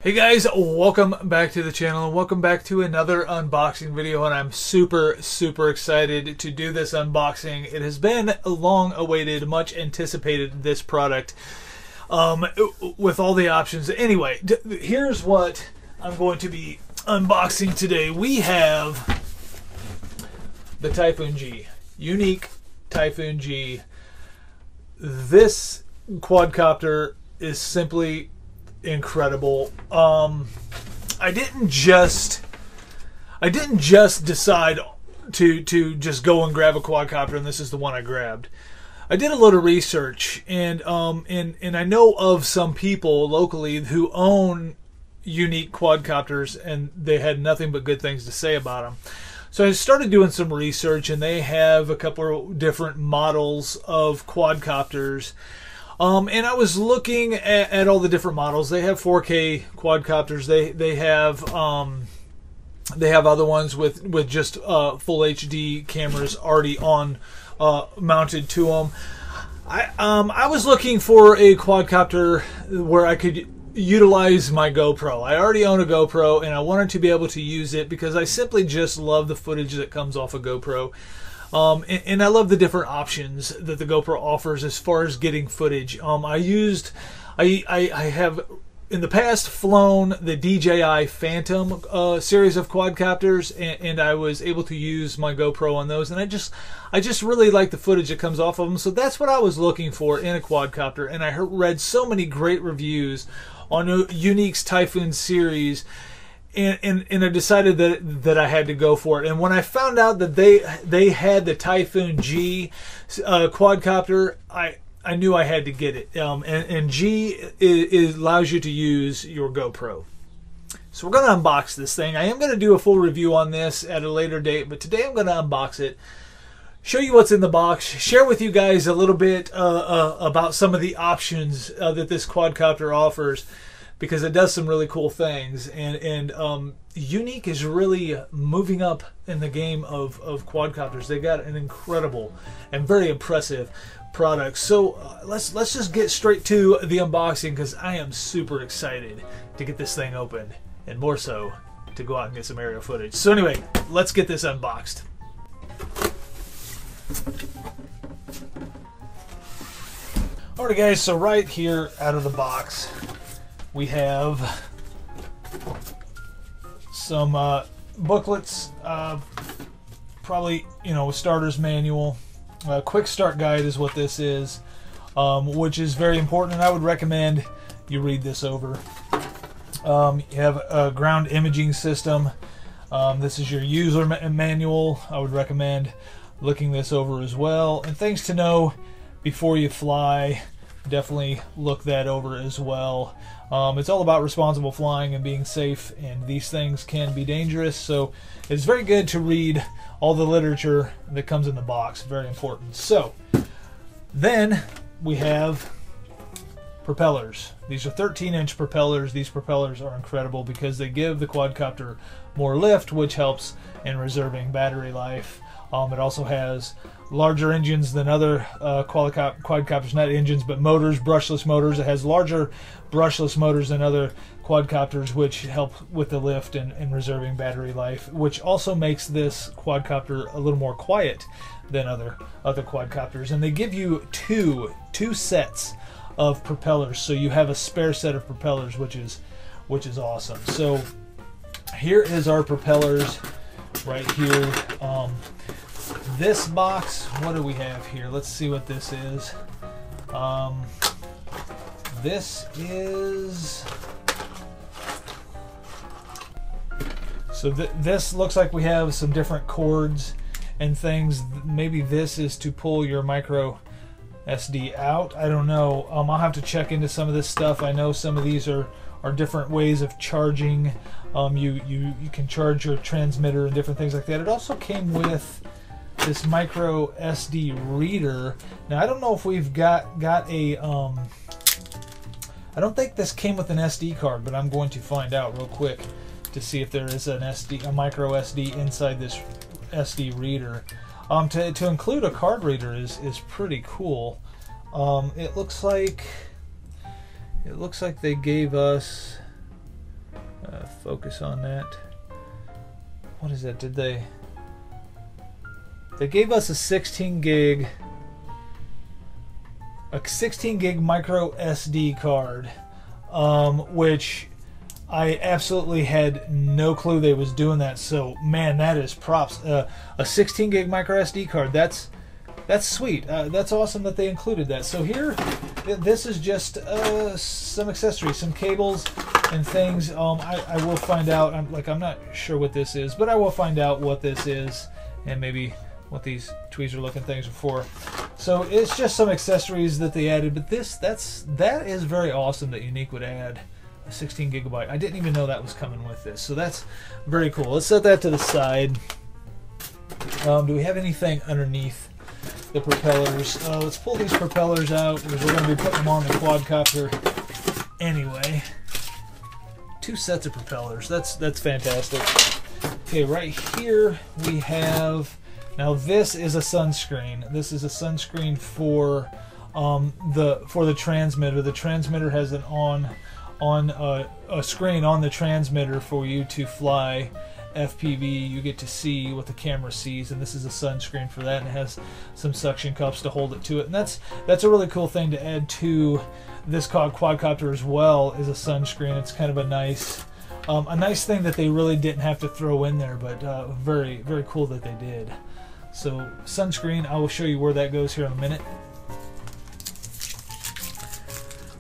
Hey guys, welcome back to the channel and welcome back to another unboxing video, and I'm super excited to do this unboxing. It has been long awaited, much anticipated, this product with all the options. Anyway, here's what I'm going to be unboxing today. We have the Typhoon G, Yuneec Typhoon G. This quadcopter is simply incredible. I didn't just decide to just go and grab a quadcopter, and this is the one I grabbed. I did a little research, and I know of some people locally who own Yuneec quadcopters, and they had nothing but good things to say about them. So I started doing some research, and they have a couple of different models of quadcopters. And I was looking at all the different models. They have 4K quadcopters. They have other ones with just full HD cameras already on mounted to them. I was looking for a quadcopter where I could utilize my GoPro. I already own a GoPro, and I wanted to be able to use it because I simply just love the footage that comes off a GoPro. And I love the different options that the GoPro offers as far as getting footage. I have in the past flown the DJI Phantom series of quadcopters, and I was able to use my GoPro on those, and I just really like the footage that comes off of them. So that's what I was looking for in a quadcopter, and I read so many great reviews on Yuneec's Typhoon series. And I decided that I had to go for it. And when I found out that they had the Typhoon G quadcopter, I knew I had to get it. And G allows you to use your GoPro. So we're going to unbox this thing. I am going to do a full review on this at a later date, but today I'm going to unbox it, show you what's in the box, share with you guys a little bit about some of the options that this quadcopter offers, because it does some really cool things, and Yuneec is really moving up in the game of quadcopters. They got an incredible and very impressive product. So let's just get straight to the unboxing, because I am super excited to get this thing open, and more so to go out and get some aerial footage. So anyway, let's get this unboxed. Alright guys, so right here out of the box we have some booklets, probably, you know, a starter's manual. Quick start guide is what this is, which is very important, and I would recommend you read this over. You have a ground imaging system. This is your user manual. I would recommend looking this over as well. And things to know before you fly, definitely look that over as well. It's all about responsible flying and being safe, and these things can be dangerous, so it's very good to read all the literature that comes in the box. Very important. So then we have propellers. These are 13-inch propellers. These propellers are incredible because they give the quadcopter more lift, which helps in reserving battery life. It also has larger engines than other quadcopters, not engines, but motors, brushless motors. It has larger brushless motors than other quadcopters, which help with the lift and reserving battery life, which also makes this quadcopter a little more quiet than other quadcopters. And they give you two sets of propellers, so you have a spare set of propellers, which is awesome. So here is our propellers right here. This box, what do we have here? Let's see what this is. This is... So this looks like we have some different cords and things. Maybe this is to pull your micro SD out. I don't know. I'll have to check into some of this stuff. I know some of these are different ways of charging. You can charge your transmitter and different things like that. It also came with this micro SD reader. Now I don't know if we've got a I don't think this came with an SD card, but I'm going to find out real quick to see if there is a micro SD inside this SD reader. To include a card reader is pretty cool. It looks like they gave us focus on that. What is that? Did they gave us a 16 gig micro SD card, which I absolutely had no clue they was doing that. So man, that is props. A 16 gig micro SD card. That's sweet. That's awesome that they included that. So here, this is just some accessories, some cables and things. I will find out. I'm not sure what this is, but I will find out what this is and maybe what these tweezer looking things are for. So it's just some accessories that they added, but that is very awesome that Yuneec would add a 16 gigabyte. I didn't even know that was coming with this, so that's very cool. Let's set that to the side. Do we have anything underneath the propellers? Let's pull these propellers out because we're going to be putting them on the quadcopter anyway. 2 sets of propellers. That's fantastic. Okay, right here we have. Now this is a sunscreen. This is a sunscreen for the transmitter. The transmitter has an a screen on the transmitter for you to fly FPV. You get to see what the camera sees, and this is a sunscreen for that, and it has some suction cups to hold it to it. And that's a really cool thing to add to this quadcopter as well, is a sunscreen. It's kind of a nice thing that they really didn't have to throw in there, but very, very cool that they did. So sunscreen, I will show you where that goes here in a minute.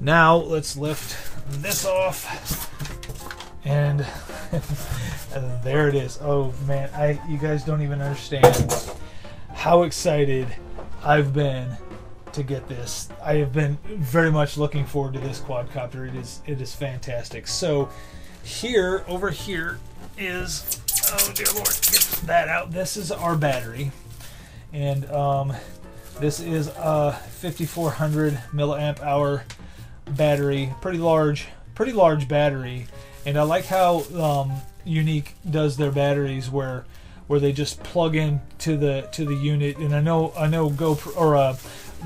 Now let's lift this off, and there it is. Oh man, you guys don't even understand how excited I've been to get this. I have been very much looking forward to this quadcopter. It is fantastic. So over here is, oh dear Lord, get that out. This is our battery, and this is a 5400 milliamp hour battery, pretty large battery. And I like how Yuneec does their batteries, where they just plug in to the unit. And I know GoPro or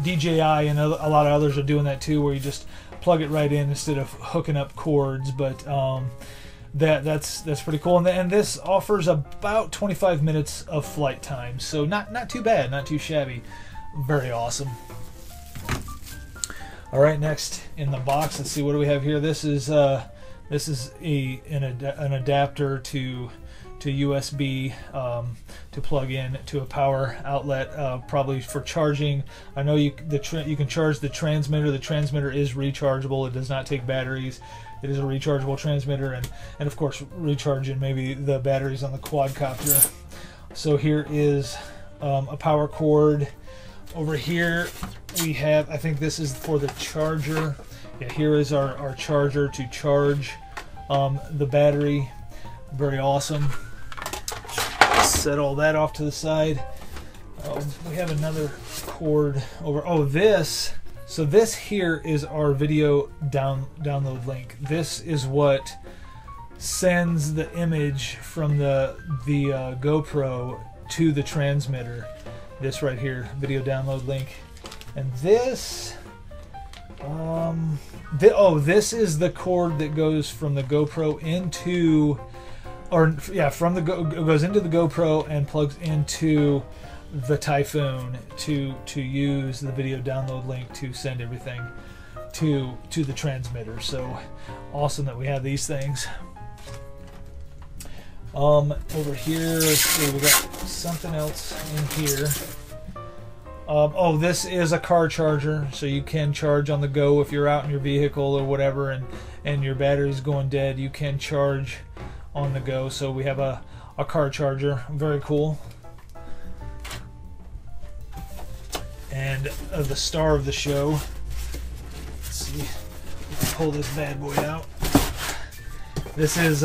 DJI and a lot of others are doing that too, where you just plug it right in instead of hooking up cords. But that's pretty cool. And this offers about 25 minutes of flight time, so not too bad, not too shabby. Very awesome. All right, next in the box, let's see, what do we have here? This is an adapter to USB to plug in to a power outlet, probably for charging. I know you can charge the transmitter. The transmitter is rechargeable. It does not take batteries. It is a rechargeable transmitter, and of course recharging maybe the batteries on the quadcopter. So here is a power cord. Over here we have, I think this is for the charger. Yeah, here is our charger to charge the battery. Very awesome. Set all that off to the side. We have another cord over. Oh, so this here is our video download link. This is what sends the image from the GoPro to the transmitter. This right here, video download link. And this, this is the cord that goes from the GoPro into, goes into the GoPro and plugs into the Typhoon to use the video download link to send everything to the transmitter. So awesome that we have these things. Over here, let's see, we got something else in here. This is a car charger, so you can charge on the go if you're out in your vehicle or whatever, and your battery's going dead. You can charge on the go. So we have a car charger. Very cool. And the star of the show. Let's see. Let's pull this bad boy out. This is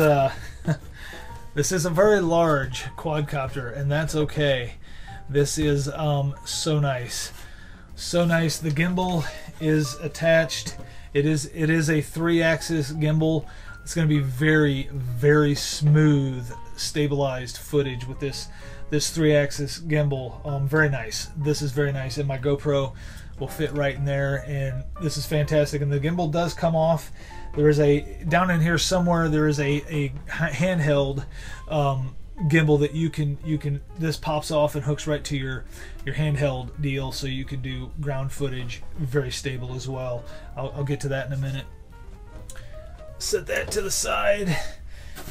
this is a very large quadcopter, and that's okay. This is so nice. So nice. The gimbal is attached, It is a 3-axis gimbal. It's going to be very, very smooth, stabilized footage with this 3-axis gimbal. Very nice. This is very nice, and my GoPro will fit right in there, and this is fantastic. And the gimbal does come off. There is down in here somewhere, there is a handheld gimbal that you can this pops off and hooks right to your handheld deal, so you can do ground footage very stable as well. I'll get to that in a minute. Set that to the side.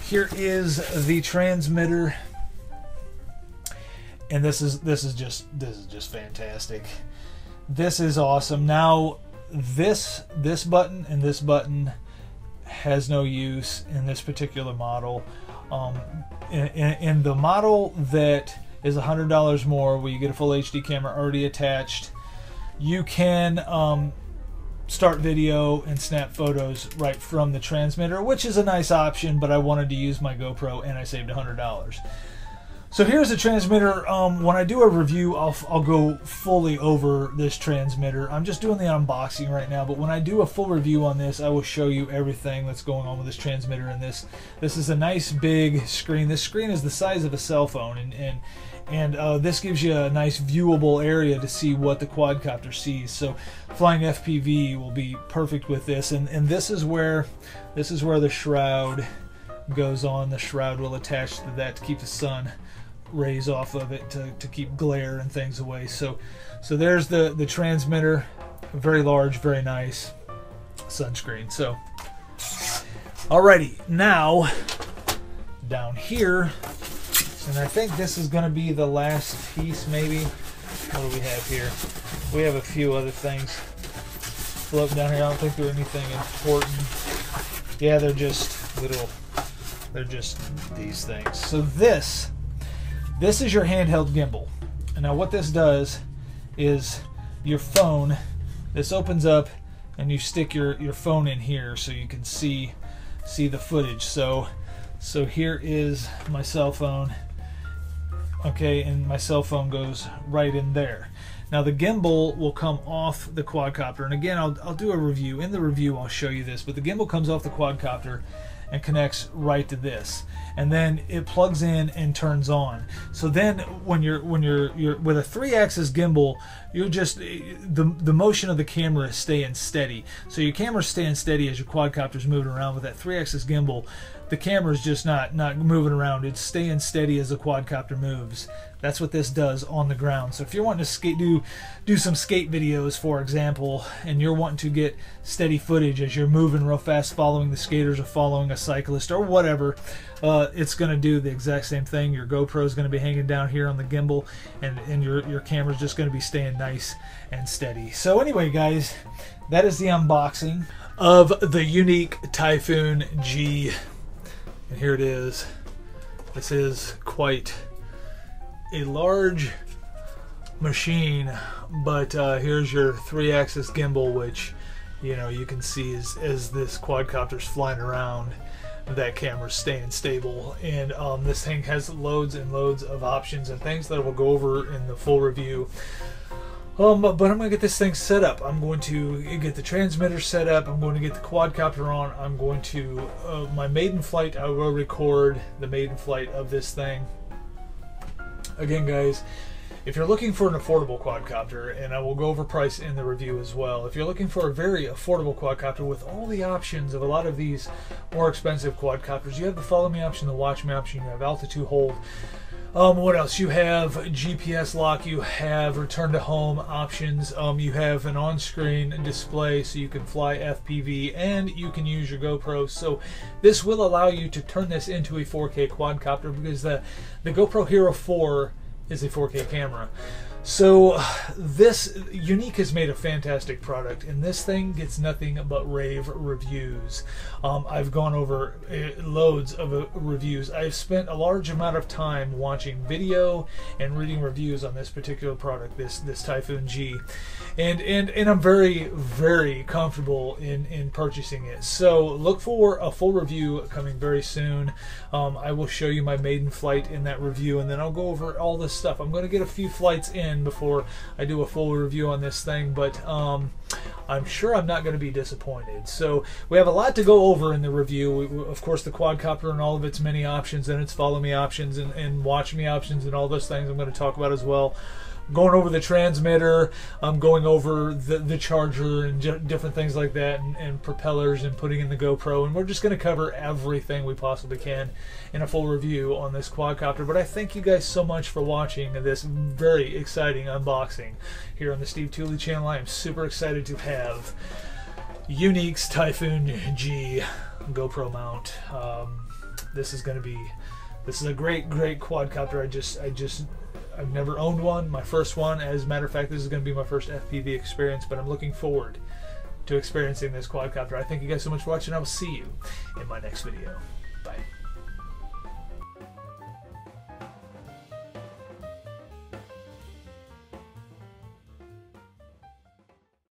Here is the transmitter, and this is just fantastic. This is awesome. Now this button and this button has no use in this particular model. In the model that is $100 more, where you get a full HD camera already attached, you can start video and snap photos right from the transmitter, which is a nice option, but I wanted to use my GoPro and I saved $100. So here's the transmitter. When I do a review, I'll go fully over this transmitter. I'm just doing the unboxing right now, but when I do a full review on this, I will show you everything that's going on with this transmitter. And this is a nice big screen. This screen is the size of a cell phone, and this gives you a nice viewable area to see what the quadcopter sees. So flying FPV will be perfect with this, and this is where the shroud goes on. The shroud will attach to that to keep the sun rays off of it, to keep glare and things away. So there's the transmitter, very large, very nice sunscreen. So alrighty, now down here, and I think this is going to be the last piece maybe. What do we have here? We have a few other things floating down here. I don't think they're anything important. Yeah, they're just these things. So this is your handheld gimbal. And now what this does is your phone, this opens up and you stick your phone in here so you can see the footage. So here is my cell phone. Okay, and my cell phone goes right in there. Now the gimbal will come off the quadcopter, and again I'll do a review. In the review I'll show you this, but the gimbal comes off the quadcopter and connects right to this, and then it plugs in and turns on. So then when you're with a 3-axis gimbal, you're just the motion of the camera is staying steady. So your camera's staying steady as your quadcopter's moving around. With that 3-axis gimbal, the camera's just not moving around. It's staying steady as the quadcopter moves. That's what this does on the ground. So if you're wanting to do some skate videos, for example, and you're wanting to get steady footage as you're moving real fast, following the skaters or following a cyclist or whatever, it's going to do the exact same thing. Your GoPro is going to be hanging down here on the gimbal, and your camera's just going to be staying nice and steady. So anyway, guys, that is the unboxing of the Yuneec Typhoon G. And here it is. This is quite a large machine, but here's your 3-axis gimbal, which you can see as this quadcopter's flying around, that camera's staying stable. And this thing has loads and loads of options and things that we'll go over in the full review. But I'm going to get this thing set up. I'm going to get the transmitter set up. I'm going to get the quadcopter on. I'm going to, my maiden flight, I will record the maiden flight of this thing. Again, guys, if you're looking for an affordable quadcopter, and I will go over price in the review as well, if you're looking for a very affordable quadcopter with all the options of a lot of these more expensive quadcopters, you have the follow me option, the watch me option, you have altitude hold. What else? You have GPS lock, you have return to home options, you have an on-screen display so you can fly FPV, and you can use your GoPro. So this will allow you to turn this into a 4K quadcopter, because the GoPro Hero 4 is a 4K camera. So this Yuneec has made a fantastic product, and this thing gets nothing but rave reviews. I've gone over loads of reviews. I've spent a large amount of time watching video and reading reviews on this particular product, this Typhoon G, and I'm very, very comfortable in purchasing it. So look for a full review coming very soon. I will show you my maiden flight in that review, and then I'll go over all this stuff. I'm going to get a few flights in before I do a full review on this thing, but I'm sure I'm not going to be disappointed. So we have a lot to go over in the review. Of course, the quadcopter and all of its many options and its follow me options and watch me options and all those things I'm going to talk about as well. Going over the transmitter, going over the charger and different things like that, and propellers, and putting in the GoPro, and we're just going to cover everything we possibly can in a full review on this quadcopter. But I thank you guys so much for watching this very exciting unboxing here on the Steve Tooley channel. I am super excited to have Yuneec's Typhoon G GoPro mount. This is a great quadcopter. I've never owned one, my first one. As a matter of fact, this is going to be my first FPV experience, but I'm looking forward to experiencing this quadcopter. I thank you guys so much for watching. I will see you in my next video. Bye.